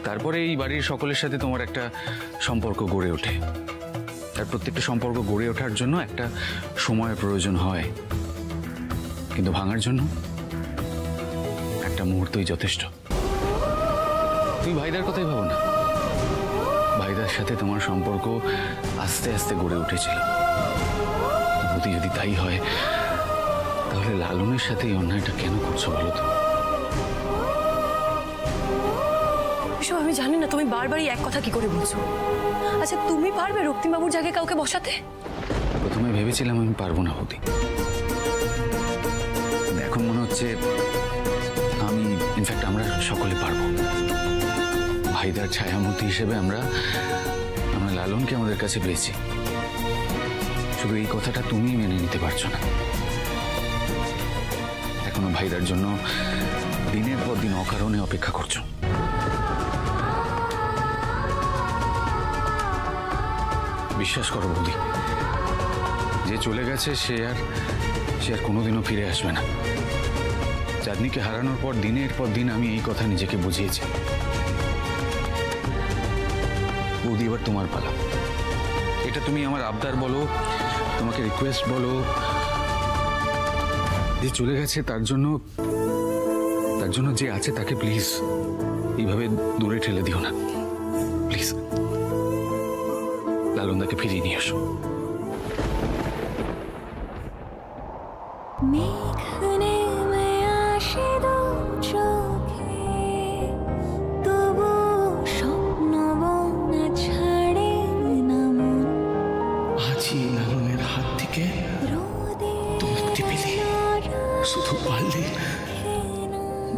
তারপরে এই বাড়ির সকলের সাথে তোমার একটা সম্পর্ক গড়ে ওঠে। আর প্রত্যেকটা সম্পর্ক গড়ে ওঠার জন্য একটা সময়ের প্রয়োজন হয়, কিন্তু ভাঙার জন্য একটা মুহূর্তই যথেষ্ট। তুমি ভাইদার কথাই ভাবো না, ভাইদার সাথে তোমার সম্পর্ক আস্তে আস্তে গড়ে উঠেছিল। যদি তাই হয় তাহলে লালনের সাথে এই অন্যায়টা কেন করছো বলো তো? এসব আমি জানি না, তুমি বারবারই এক কথা কি করে বলছো? আচ্ছা তুমি পারবে রক্তিমবাবুর জায়গায় কাউকে বসাতে? প্রথমে ভেবেছিলাম আমি পারবো না হতে, এখন মনে হচ্ছে আমি ইনফ্যাক্ট আমরা সকলে পারবো। ভাইদার ছায়ামূর্তি হিসেবে আমরা লালনকে আমাদের কাছে পেয়েছি, শুধু এই কথাটা তুমি মেনে নিতে পারছো না। এখনো ভাইদার জন্য দিনের পর দিন অকারণে অপেক্ষা করছো। বিশ্বাস করো বৌদি, যে চলে গেছে সে আর কোনোদিনও ফিরে আসবে না। চাঁদনিকে হারানোর পর দিনের পর দিন আমি এই কথা নিজেকে বুঝিয়েছি। বৌদি এবার তোমার পালা। এটা তুমি আমার আবদার বলো, তোমাকে রিকোয়েস্ট বলো, যে চলে গেছে তার জন্য যে আছে তাকে প্লিজ এইভাবে দূরে ঠেলে দিও না। প্লিজ লালনদাকে ফিরিয়ে নিয়ে আসো। লালনের হাত থেকে মুক্তি পেলে শুধু পারলে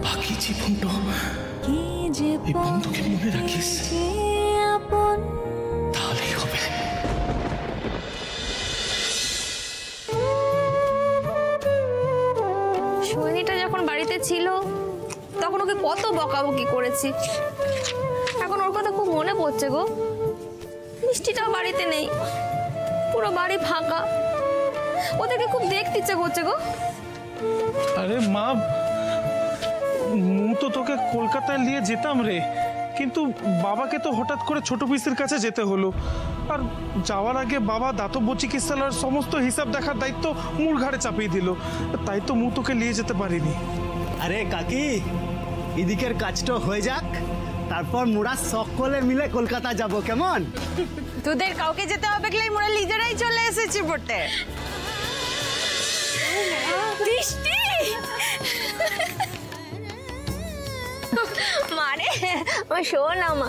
বাকি জীবনটা এই বন্ধুকে মনে রাখিস, তাহলেই হবে। সোহিনীটা যখন বাড়িতে ছিল তখন ওকে কত বকাবকি করেছি, এখন ওর কথা খুব মনে পড়ছে গো। মিষ্টিটাও বাড়িতে নেই, পুরো বাড়ি ফাঁকা, ওদেরকে খুব দেখতে ইচ্ছে করছে গো। আরে মা, তো তোকে কলকাতায় নিয়ে যেতাম রে, কিন্তু বাবাকে তো হঠাৎ করে ছোট পিসির কাছে যেতে হলো। আর যাওয়ার আগে বাবা দাতব্য চিকিৎসালয়ের সমস্ত হিসাব দেখার দায়িত্ব মূল ঘাড়ে চাপিয়ে দিল, তাই তো তোকে নিয়ে যেতে পারিনি। আরে কাকি, এদিকের কাজটা হয়ে যাক, তারপর মোরা সকলে মিলে কলকাতা যাব, কেমন? তোদের কাউকে যেতে হবে কি, মোরা নিজেরাই চলে এসেছি পড়তে। বৃষ্টি মানে শোন আমা